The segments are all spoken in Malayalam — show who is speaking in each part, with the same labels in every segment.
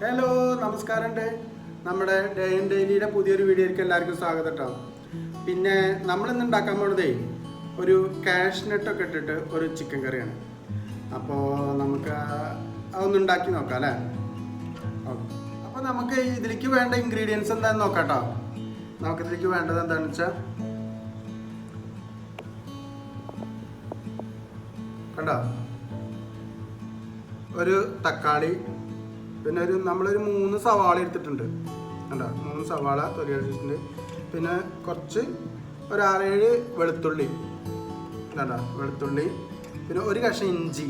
Speaker 1: ഹലോ, നമസ്കാരമുണ്ട്. നമ്മുടെ ഡേ ആൻഡ് ഡെയിലിയുടെ പുതിയൊരു വീഡിയോയിലേക്ക് എല്ലാവർക്കും സ്വാഗതം കേട്ടോ. പിന്നെ നമ്മളിന്ന് ഉണ്ടാക്കാൻ പോകുന്നതേ ഒരു കാഷ്നട്ടൊക്കെ ഇട്ടിട്ട് ഒരു ചിക്കൻ കറിയാണ്. അപ്പോൾ നമുക്ക് അതൊന്ന് ഉണ്ടാക്കി നോക്കാം അല്ലേ. ഓക്കെ, അപ്പോൾ നമുക്ക് ഇതിലേക്ക് വേണ്ട ഇൻഗ്രീഡിയൻസ് എന്താണെന്ന് നോക്കാം കേട്ടോ. നമുക്കിതിലേക്ക് വേണ്ടത് എന്താണെന്ന് വെച്ചാൽ കണ്ടോ, ഒരു തക്കാളി, പിന്നെ നമ്മളൊരു 3 സവാള എടുത്തിട്ടുണ്ട് കണ്ടോ, 3 സവാള തൊലി അടിച്ചിട്ടുണ്ട്. പിന്നെ കുറച്ച് ഒരു 6-7 വെളുത്തുള്ളി കണ്ടോ, വെളുത്തുള്ളി, പിന്നെ ഒരു കഷ്ണം ഇഞ്ചി,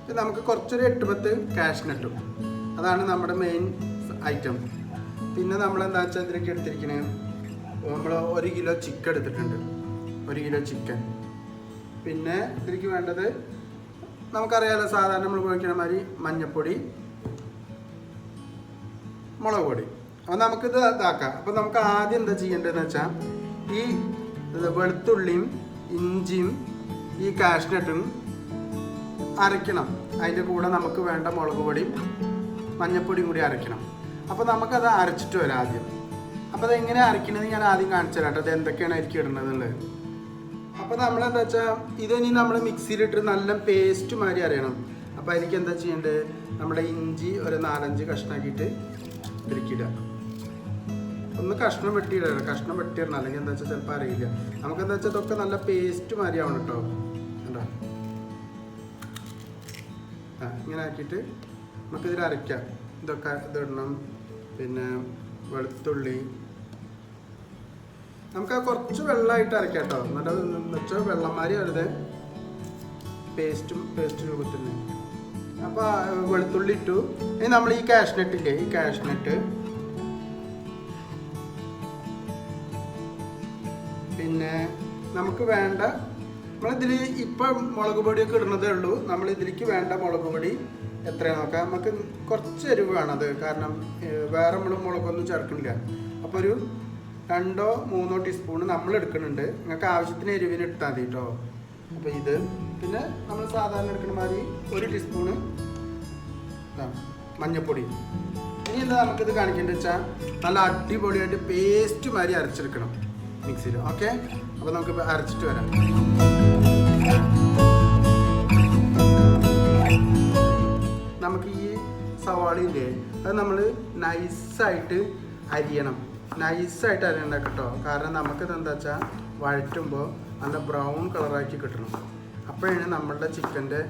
Speaker 1: പിന്നെ നമുക്ക് കുറച്ചൊരു 8-10 കാഷ്നട്ടും. അതാണ് നമ്മുടെ മെയിൻ ഐറ്റം. പിന്നെ നമ്മളെന്താ വെച്ചാൽ ഇതിലേക്ക് എടുത്തിരിക്കുന്നത്, നമ്മൾ 1 കിലോ ചിക്കൻ എടുത്തിട്ടുണ്ട്, 1 കിലോ ചിക്കൻ. പിന്നെ ഇതിലേക്ക് വേണ്ടത് നമുക്കറിയാലോ, സാധാരണ നമ്മൾ ഉപയോഗിക്കുന്ന മാതിരി മഞ്ഞൾപ്പൊടി, മുളക് പൊടി. അപ്പോൾ നമുക്കിത് ഇതാക്കാം. അപ്പോൾ നമുക്ക് ആദ്യം എന്താ ചെയ്യേണ്ടതെന്ന് വെച്ചാൽ ഈ വെളുത്തുള്ളിയും ഇഞ്ചിയും ഈ കാഷ്നട്ടും അരയ്ക്കണം. അതിൻ്റെ കൂടെ നമുക്ക് വേണ്ട മുളക് പൊടിയും മഞ്ഞൾപ്പൊടിയും കൂടി അരയ്ക്കണം. അപ്പോൾ നമുക്കത് അരച്ചിട്ട് വരാം ആദ്യം. അപ്പോൾ അതെങ്ങനെ അരയ്ക്കണമെന്ന് ഞാൻ ആദ്യം കാണിച്ചു തരാം കേട്ടോ, അത് എന്തൊക്കെയാണ് അതിലേക്ക് ഇടുന്നതെന്നുള്ളത്. അപ്പോൾ നമ്മളെന്താ വെച്ചാൽ ഇതിനി നമ്മൾ മിക്സിയിലിട്ട് നല്ല പേസ്റ്റ് മാതിരി അരയണം. അപ്പോൾ അതിലേക്ക് എന്താ ചെയ്യേണ്ടത്, നമ്മുടെ ഇഞ്ചി ഒരു 4-5 കഷ്ണമാക്കിയിട്ട് ഇരിക്കില്ല, ഒന്ന് കഷ്ണം വെട്ടിയിടണം, കഷ്ണം വെട്ടിയിടണം, അല്ലെങ്കിൽ എന്താ വെച്ചാൽ ചിലപ്പോൾ അറിയില്ല. നമുക്കെന്താ വെച്ചാൽ ഇതൊക്കെ നല്ല പേസ്റ്റ് മാതിരി ആവണം കേട്ടോ. കണ്ടോ, ഇങ്ങനെ ആക്കിയിട്ട് നമുക്കിതിൽ അരയ്ക്കാം. ഇതൊക്കെ ഇതിടണം. പിന്നെ വെളുത്തുള്ളി നമുക്ക് കുറച്ച് വെള്ളമായിട്ട് അരയ്ക്കാം കേട്ടോ, എന്നിട്ട് വെച്ചാൽ വെള്ളംമാരി വരുത്, പേസ്റ്റ് രൂപത്തിൽ. അപ്പോൾ വെളുത്തുള്ളി ഇട്ടു. ഇനി നമ്മൾ ഈ കാഷ്നട്ട് ഇല്ലേ, ഈ കാഷ്നട്ട്, പിന്നെ നമുക്ക് വേണ്ട, നമ്മളിതിൽ ഇപ്പം മുളക് പൊടിയൊക്കെ ഇടുന്നതേ ഉള്ളൂ. നമ്മളിതിലേക്ക് വേണ്ട മുളക് പൊടി എത്രയാണ് നോക്കാം. നമുക്ക് കുറച്ച് എരിവ് വേണത്, കാരണം വേറെ നമ്മൾ മുളകൊന്നും ചേർക്കണില്ല. അപ്പോൾ ഒരു 2-3 ടീസ്പൂൺ നമ്മൾ എടുക്കുന്നുണ്ട്. നിങ്ങൾക്ക് ആവശ്യത്തിന് എരിവിന് ഇട്ടാൽ മതി കേട്ടോ. അപ്പോൾ ഇത്, പിന്നെ നമ്മൾ സാധാരണ എടുക്കുന്ന മാതിരി 1 ടീസ്പൂണ് മഞ്ഞൾപ്പൊടി. ഇനി എന്താ നമുക്കിത് കാണിക്കേണ്ടത് വെച്ചാൽ നല്ല അടിപൊളിയായിട്ട് പേസ്റ്റ് മാതിരി അരച്ചെടുക്കണം മിക്സിയിൽ. ഓക്കെ, അപ്പോൾ നമുക്ക് അരച്ചിട്ട് വരാം. നമുക്ക് ഈ സവാളയില്ലേ, അത് നമ്മൾ നൈസായിട്ട് അരിയണം. നൈസായിട്ട് അരിയണ്ട കേട്ടോ, കാരണം നമുക്കിത് എന്താ വെച്ചാൽ വഴറ്റുമ്പോൾ നല്ല ബ്രൗൺ കളറാക്കി കിട്ടണം. അപ്പോഴാണ് നമ്മളുടെ ചിക്കൻ്റെ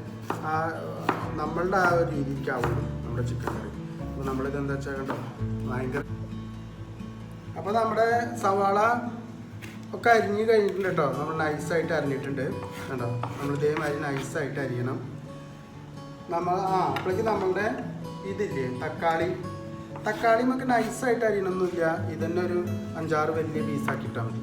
Speaker 1: നമ്മളുടെ ആ ഒരു രീതിക്കാവുള്ളൂ നമ്മുടെ ചിക്കൻ കറി. അപ്പോൾ നമ്മളിത് എന്താ വെച്ചാൽ കണ്ടോ, ഭയങ്കര. അപ്പോൾ നമ്മുടെ സവാള ഒക്കെ അരിഞ്ഞ് കഴിഞ്ഞിട്ടുണ്ട് കേട്ടോ, നമ്മൾ നൈസായിട്ട് അരിഞ്ഞിട്ടുണ്ട് കേട്ടോ. നമ്മൾ ഇതേമാതിരി നൈസായിട്ട് അരിയണം. അപ്പോഴേക്ക് നമ്മളുടെ ഇതില്ലേ തക്കാളി നമുക്ക് നൈസായിട്ട് അരിയണമൊന്നുമില്ല, ഇതന്നെ ഒരു 5-6 വലിയ പീസാക്കിയിട്ടാൽ മതി.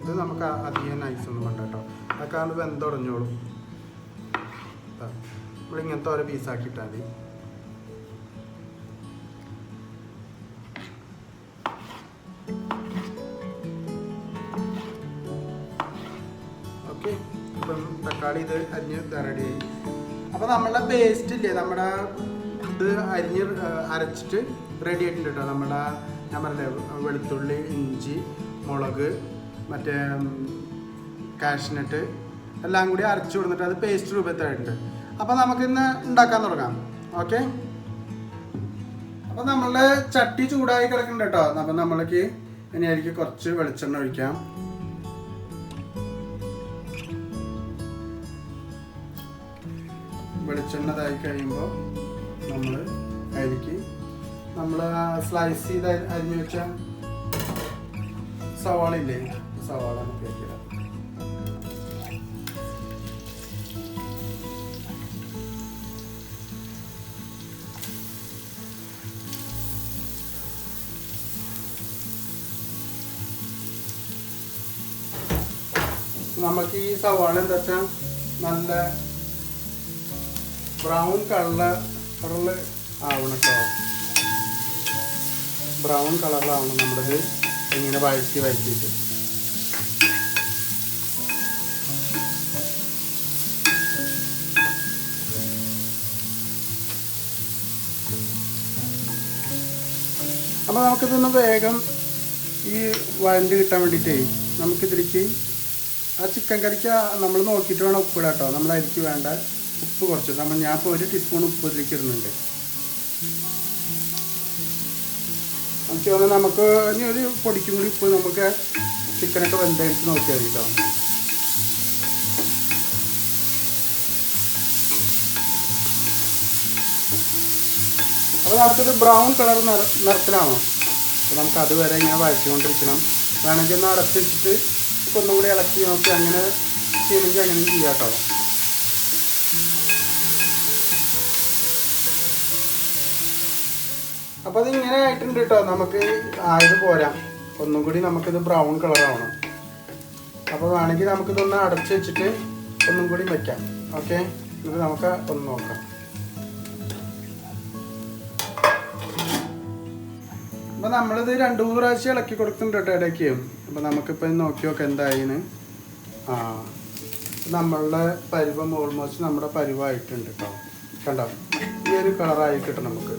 Speaker 1: ഇത് നമുക്ക് അധികം നൈസൊന്നും വേണ്ട കേട്ടോ, അതൊക്കെ അത് വെന്തുടഞ്ഞോളും. നമ്മളിങ്ങനത്തെ ഓരോ പീസാക്കിയിട്ടാൽ മതി. ഓക്കെ, അപ്പം തക്കാളി ഇത് അരിഞ്ഞ് റെഡിയായി. അപ്പോൾ നമ്മളുടെ പേസ്റ്റ് ഇല്ലേ, നമ്മുടെ ഇത് അരച്ചിട്ട് റെഡി ആയിട്ടുണ്ട് കേട്ടോ. നമ്മുടെ ഞാൻ പറഞ്ഞില്ലേ, വെളുത്തുള്ളി, ഇഞ്ചി, മുളക്, മറ്റേ കാഷ്നട്ട് എല്ലാം കൂടി അരച്ചു കൊടുത്തിട്ട് അത് പേസ്റ്റ് രൂപത്തിലായിട്ടുണ്ട്. അപ്പോൾ നമുക്കിന്ന് ഉണ്ടാക്കാൻ തുടങ്ങാം. ഓക്കെ, അപ്പോൾ നമ്മളുടെ ചട്ടി ചൂടായി കിടക്കുന്നുണ്ട് കേട്ടോ. അപ്പം നമ്മൾക്ക് ഇനി അതിലേക്ക് കുറച്ച് വെളിച്ചെണ്ണ ഒഴിക്കാം. വെളിച്ചെണ്ണ ഇതായി കഴിയുമ്പോൾ നമ്മൾ അതിലേക്ക് സ്ലൈസ് ചെയ്ത് അരിഞ്ഞു വെച്ച സവാള ഇല്ലേ, സവാള നമുക്ക് വയ്ക്കുക. നമുക്ക് ഈ സവാള എന്താ വെച്ചാൽ നല്ല ബ്രൗൺ കളറിൽ ആവണം കേട്ടോ. ബ്രൗൺ കളറിലാവണം നമ്മളിത് ഇങ്ങനെ വഴറ്റിയിട്ട്. അപ്പോൾ നമുക്കിതൊന്ന് വേഗം ഈ വഴണ്ട് കിട്ടാൻ വേണ്ടിയിട്ടേ നമുക്കിതിലേക്ക് ആ ചിക്കൻ കറിക്ക് നമ്മൾ നോക്കിയിട്ട് വേണം ഉപ്പ് ഇടാം കേട്ടോ. നമ്മൾ അരിക്ക് വേണ്ട ഉപ്പ് കുറച്ച് ഞാൻ ഇപ്പോൾ 1 ടീസ്പൂൺ ഉപ്പ് ഇതിലേക്ക് ഇടുന്നുണ്ട്. എനിക്ക് തോന്നുന്നു നമുക്ക് ഇനി ഒരു പൊടിക്കും കൂടി ഉപ്പ് നമുക്ക് ചിക്കനൊക്കെ വെന്തടിച്ച് നോക്കിയാൽ മതി കേട്ടോ. അപ്പോൾ നമുക്കിത് ബ്രൗൺ കളർ നിറത്തിലാണോ, അപ്പോൾ നമുക്ക് അതുവരെ ഇങ്ങനെ വഴറ്റിക്കൊണ്ടിരിക്കണം. വേണമെങ്കിൽ ഒന്ന് അടച്ച് വെച്ചിട്ട് ഒന്നും കൂടി ഇളക്കി നോക്കി അങ്ങനെ ചെയ്യണമെങ്കിൽ അങ്ങനെ ചെയ്യാം കേട്ടോ. അപ്പോൾ അതിങ്ങനെ ആയിട്ടുണ്ട് കേട്ടോ. നമുക്ക് ആയത് പോരാ, ഒന്നും കൂടി നമുക്കിത് ബ്രൗൺ കളറാവണം. അപ്പോൾ വേണമെങ്കിൽ നമുക്കിതൊന്ന് അടച്ച് വെച്ചിട്ട് ഒന്നും കൂടി വയ്ക്കാം. ഓക്കെ, ഇത് നമുക്ക് ഒന്ന് നോക്കാം. അപ്പോൾ നമ്മളിത് 2-3 പ്രാവശ്യം ഇളക്കി കൊടുക്കുന്നുണ്ട് കേട്ടോ ഇടയ്ക്ക്. അപ്പോൾ നമുക്കിപ്പോൾ നോക്കി നോക്കാം എന്തായിന്ന്. നമ്മളുടെ പരുവം ഓൾമോസ്റ്റ് നമ്മുടെ പരുവമായിട്ടുണ്ട് കേട്ടോ. കണ്ടോ, ഈ ഒരു കളറായി കിട്ടും നമുക്ക്.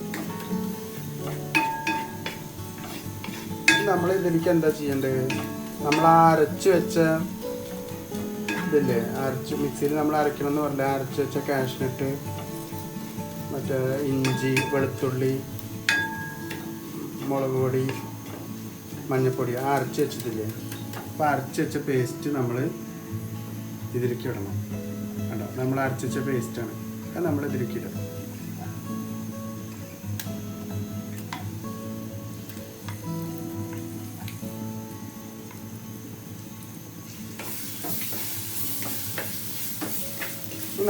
Speaker 1: നമ്മൾ ഇതിലേക്ക് എന്താ ചെയ്യേണ്ടത്, നമ്മൾ അരച്ച് വെച്ച ഇതില്ലേ, മിക്സിയിൽ നമ്മൾ അരക്കണമെന്ന് പറഞ്ഞാൽ അരച്ച് വെച്ച കാഷ്നട്ട്, മറ്റേ ഇഞ്ചി, വെളുത്തുള്ളി, മുളക് പൊടി, മഞ്ഞൾപ്പൊടി അരച്ച് വെച്ചിട്ടില്ലേ, അപ്പോൾ അരച്ച് വെച്ച പേസ്റ്റ് നമ്മൾ ഇതിലേക്ക് ഇടണം. കണ്ടോ, നമ്മൾ അരച്ച് വെച്ച പേസ്റ്റാണ്, അത് നമ്മൾ ഇതിലേക്ക് ഇടണം.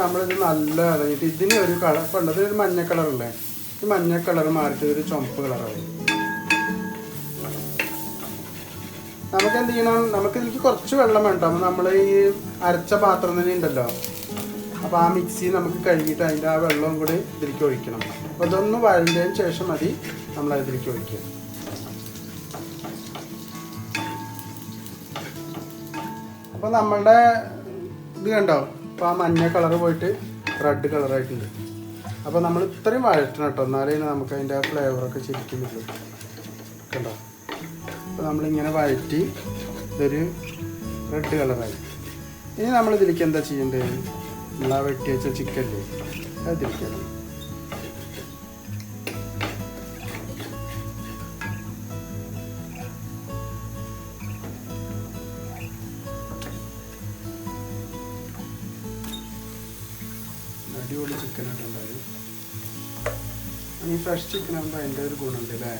Speaker 1: നമ്മളിത് നല്ല ഇറങ്ങിയിട്ട് ഇതിന് ഒരു കളർ, ഇപ്പം ഉള്ളത് ഒരു മഞ്ഞ കളറല്ലേ, ഈ മഞ്ഞ കളർ മാറിയിട്ട് ഒരു ചുമപ്പ് കളറാവും. നമുക്ക് എന്ത് ചെയ്യണം, നമുക്ക് ഇതിലേക്ക് കുറച്ച് വെള്ളം വേണ്ട. അപ്പോൾ നമ്മൾ ഈ അരച്ച പാത്രം തന്നെ ഉണ്ടല്ലോ, അപ്പോൾ ആ മിക്സി നമുക്ക് കഴുകിയിട്ട് അതിൻ്റെ ആ വെള്ളവും കൂടി ഇതിലേക്ക് ഒഴിക്കണം. അപ്പോൾ ഇതൊന്ന് വഴഞ്ഞതിന് ശേഷം മതി നമ്മൾ അതിലേക്ക് ഒഴിക്കുക. അപ്പോൾ നമ്മളുടെ ഇത് കണ്ടോ, അപ്പോൾ ആ മഞ്ഞ കളർ പോയിട്ട് റെഡ് കളറായിട്ടുണ്ട്. അപ്പോൾ നമ്മൾ ഇത്രയും വഴറ്റണം കേട്ടോ, എന്നാലേ നമുക്ക് അതിൻ്റെ ആ ഫ്ലേവറൊക്കെ ശരിക്കും വരും. കണ്ടോ, അപ്പോൾ നമ്മളിങ്ങനെ വഴറ്റി ഇതൊരു റെഡ് കളറായി. ഇനി നമ്മളിതിലേക്ക് എന്താ ചെയ്യേണ്ടത്, നമ്മൾ ആ വെട്ടി വെച്ച ചിക്കല്ലേ അത് തിരിക്കണം. അടിപൊളി ചിക്കനൊക്കെ ഉണ്ടാവും. ഈ ഫ്രഷ് ചിക്കൻ ആകുമ്പോൾ അതിൻ്റെ ഒരു ഗുണമുണ്ട് അല്ലേ.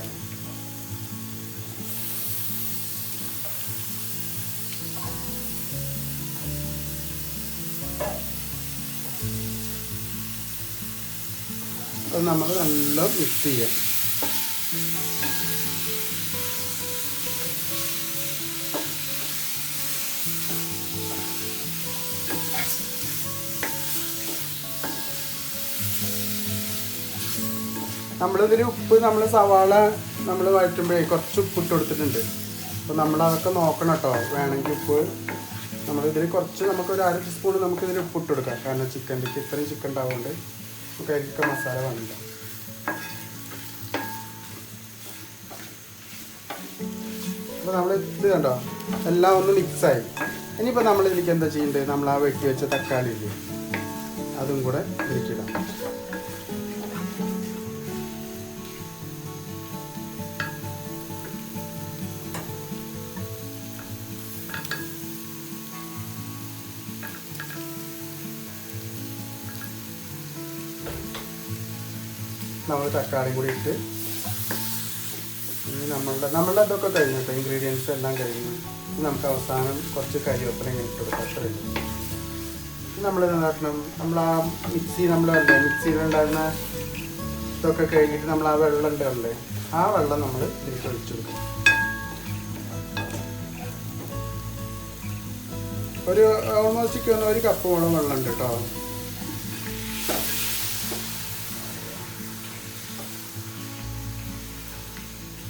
Speaker 1: അത് നമ്മൾ നല്ല മിക്സ് ചെയ്യാം. നമ്മളിതിൽ ഉപ്പ്, നമ്മൾ സവാള നമ്മൾ വഴറ്റുമ്പോഴേ കുറച്ച് ഉപ്പിട്ട് കൊടുത്തിട്ടുണ്ട്. അപ്പോൾ നമ്മളതൊക്കെ നോക്കണം കേട്ടോ. വേണമെങ്കിൽ ഉപ്പ് നമ്മളിതിൽ കുറച്ച് നമുക്കൊരു 1/2 ടീസ്പൂൺ നമുക്കിതിൽ ഉപ്പിട്ട് കൊടുക്കാം. കാരണം ചിക്കൻ്റെക്ക് ഇത്രയും ചിക്കൻ ഉണ്ടാവുകൊണ്ട് നമുക്ക് അതിലേക്ക് മസാല വേണ്ട. അപ്പോൾ നമ്മൾ ഇത് കണ്ടോ എല്ലാം ഒന്ന് മിക്സായി. ഇനിയിപ്പോൾ നമ്മളിതിലേക്ക് എന്താ ചെയ്യേണ്ടത്, നമ്മൾ ആ വെട്ടി വെച്ച തക്കാളി ഇല്ലേ അതും കൂടെ ഇതിലേക്കിടാം. നമ്മൾ തക്കാളിയും കൂടി ഇട്ട് ഇനി നമ്മളുടെ ഇതൊക്കെ കഴിഞ്ഞു കേട്ടോ, ഇൻഗ്രീഡിയൻസ് എല്ലാം കഴിഞ്ഞു. നമുക്ക് അവസാനം കുറച്ച് കരിവേപ്പില ഇങ്ങനെ ഇട്ട് കൊടുക്കാം. അത്രയും നമ്മൾ എന്താക്കണം, നമ്മൾ ആ മിക്സിയിലുണ്ടായിരുന്ന ഇതൊക്കെ കഴിഞ്ഞിട്ട് നമ്മൾ ആ വെള്ളം ഉണ്ടാവില്ലേ, ആ വെള്ളം നമ്മൾ ഇതിലേക്ക് ഒഴിച്ചു കൊടുക്കും. ഒരു ഓൾമോസ്റ്റ് 1 കപ്പോളം വെള്ളം ഉണ്ട് കേട്ടോ.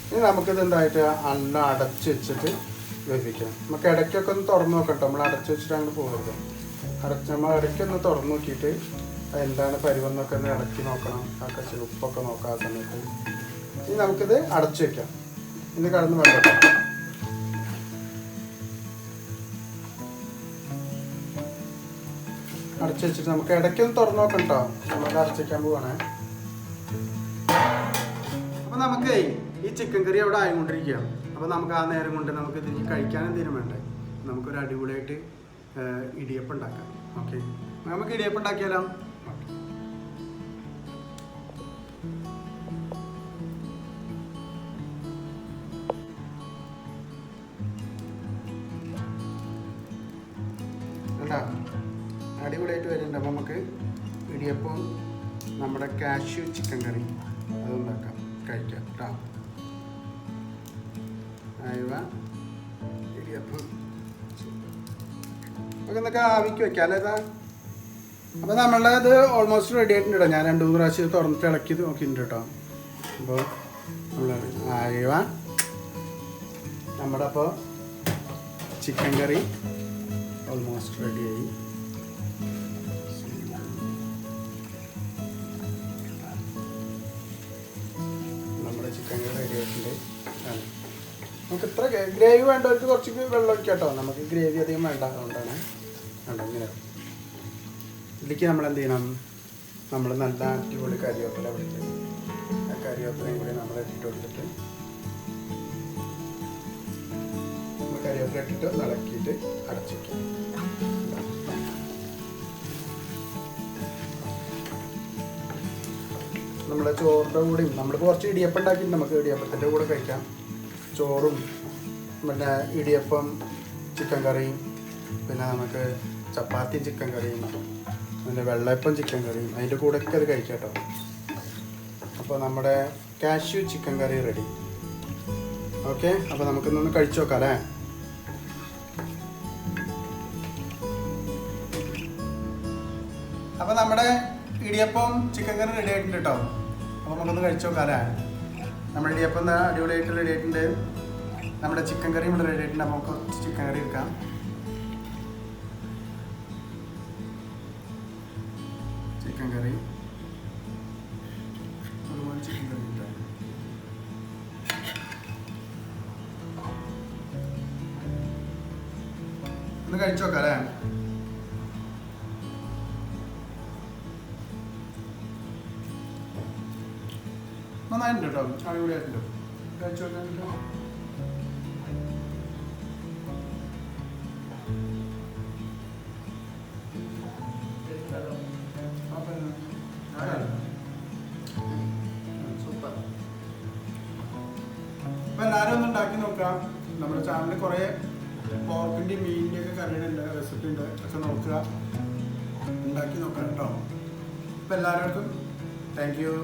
Speaker 1: ഇനി നമുക്കിത് എന്തായിട്ട് നല്ല അടച്ച് വെച്ചിട്ട് വേവിക്കണം. നമുക്ക് ഇടയ്ക്കൊക്കെ ഒന്ന് തുറന്ന് നോക്കട്ടോ, നമ്മൾ അടച്ച് വെച്ചിട്ട് അങ്ങോട്ട് പോകരുത്. നമ്മൾ ഇടയ്ക്കൊന്ന് തുറന്ന് നോക്കിയിട്ട് എന്താണ് പരുവെന്നൊക്കെ ഒന്ന് ഇടയ്ക്ക് നോക്കണം. ആ ഉപ്പൊക്കെ നോക്കാം ആ സമയത്ത്. ഇനി നമുക്കിത് അടച്ച് വെക്കാം. ഇത് കടന്ന് വെള്ളം അടച്ചു വെച്ചിട്ട് നമുക്ക് ഇടയ്ക്കൊന്ന് തുറന്നു നോക്കാം കേട്ടോ. നമ്മളത് അടച്ചേക്കാൻ പോവാണേ. അപ്പോൾ നമുക്ക് ഈ ചിക്കൻ കറി അവിടെ ആയിക്കൊണ്ടിരിക്കുകയാണ്. അപ്പോൾ നമുക്ക് ആ നേരം കൊണ്ട് നമുക്ക് ഇത് കഴിക്കാൻ എന്തെങ്കിലും വേണ്ടേ? നമുക്കൊരു അടിപൊളിയായിട്ട് ഇടിയപ്പം ഉണ്ടാക്കാം. ഓക്കെ, നമുക്ക് ഇടിയപ്പം ഉണ്ടാക്കിയാലോ? എന്താ അടിപൊളിയായിട്ട് വരുന്നുണ്ട്. അപ്പോൾ നമുക്ക് ഇടിയപ്പം നമ്മുടെ കാഷ്യൂ ചിക്കൻ കറി അതുണ്ടാക്കാം, കഴിക്കാം കേട്ടോ. അയവ ഇടിയപ്പം ഒക്കെ എന്നൊക്കെ ആവിക്ക് വെക്കാം അല്ലേ ഇതാ. അപ്പോൾ നമ്മളുടെ ഇത് ഓൾമോസ്റ്റ് റെഡി ആയിട്ടുണ്ട് കേട്ടോ. ഞാൻ 2-3 പ്രാവശ്യം തുറന്നിട്ട് ഇളക്കി നോക്കിയിട്ടുണ്ട് കേട്ടോ. അപ്പോൾ നമ്മൾ അയവ നമ്മുടെ അപ്പോൾ ചിക്കൻ കറി ഓൾമോസ്റ്റ് റെഡിയായി. നമ്മുടെ ചിക്കൻ കറി റെഡി ആയിട്ടുണ്ട്. നമുക്ക് ഇത്ര ഗ്രേവി വേണ്ടവർക്ക് കുറച്ച് വെള്ളം ഒഴിക്കാം കേട്ടോ. നമുക്ക് ഗ്രേവി അധികം വേണ്ട, അതുകൊണ്ടാണ് വേണ്ട. ഇങ്ങനെ ഇതിലേക്ക് നമ്മൾ എന്ത് ചെയ്യണം? നമ്മൾ നല്ല അടിപൊളി കരിവേപ്പില വിളിക്കും. ആ കരിവേപ്പിലയും കൂടി നമ്മൾ ഇട്ടിട്ട് കൊടുത്തിട്ട് കരിവേപ്പില ഇട്ടിട്ട് ഇളക്കിയിട്ട് അടച്ചു വയ്ക്കും. നമ്മുടെ ചോറിൻ്റെ കൂടെയും നമ്മളിപ്പോൾ കുറച്ച് ഇടിയപ്പം ഉണ്ടാക്കിയിട്ട് നമുക്ക് ഇടിയപ്പത്തിൻ്റെ കൂടെ കഴിക്കാം. ചോറും പിന്നെ ഇടിയപ്പം ചിക്കൻ കറിയും പിന്നെ നമുക്ക് ചപ്പാത്തി ചിക്കൻ കറിയും പിന്നെ വെള്ളയപ്പം ചിക്കൻ കറിയും അതിൻ്റെ കൂടെയൊക്കെ അത് കഴിക്കാം കേട്ടോ. അപ്പോൾ നമ്മുടെ കാഷ്യൂ ചിക്കൻ കറി റെഡി. ഓക്കെ, അപ്പോൾ നമുക്കിന്നൊന്ന് കഴിച്ചു നോക്കാം അല്ലേ? അപ്പോൾ നമ്മുടെ ഇടിയപ്പം ചിക്കൻ കറി റെഡി ആയിട്ടുണ്ട് കേട്ടോ. അപ്പോൾ നമുക്കൊന്ന് കഴിച്ചു നോക്കാം അല്ലേ? നമ്മുടെ ഇടിയപ്പം അടിപൊളിയായിട്ട് റെഡി ആയിട്ടുണ്ട്. നമ്മുടെ ചിക്കൻ കറി ഇവിടെ റെഡി ആയിട്ടുണ്ട്. അപ്പോൾ കുറച്ച് ചിക്കൻ കറി എടുക്കാം. ചിക്കൻ കറി അതുപോലെ ചിക്കൻ കറി ഇട്ടാൽ ഒന്ന് കഴിച്ചു നോക്കാം അല്ലേ? നന്നായിട്ടുണ്ട് കേട്ടോ, അടിപൊളിയായിട്ടുണ്ട്. കഴിച്ചു നോക്കാനുണ്ടോ? സൂപ്പർ. അപ്പം എല്ലാവരും ഒന്ന് ഉണ്ടാക്കി നോക്കാം. നമ്മുടെ ചാനലിൽ കുറേ പോർക്കിൻ്റെയും മീനിൻ്റെ ഒക്കെ കറിയുടെ ഉണ്ട്, റെസിപ്പി ഉണ്ട്, ഒക്കെ നോക്കുക, ഉണ്ടാക്കി നോക്കാം കേട്ടോ. അപ്പം എല്ലാവർക്കും താങ്ക് യു.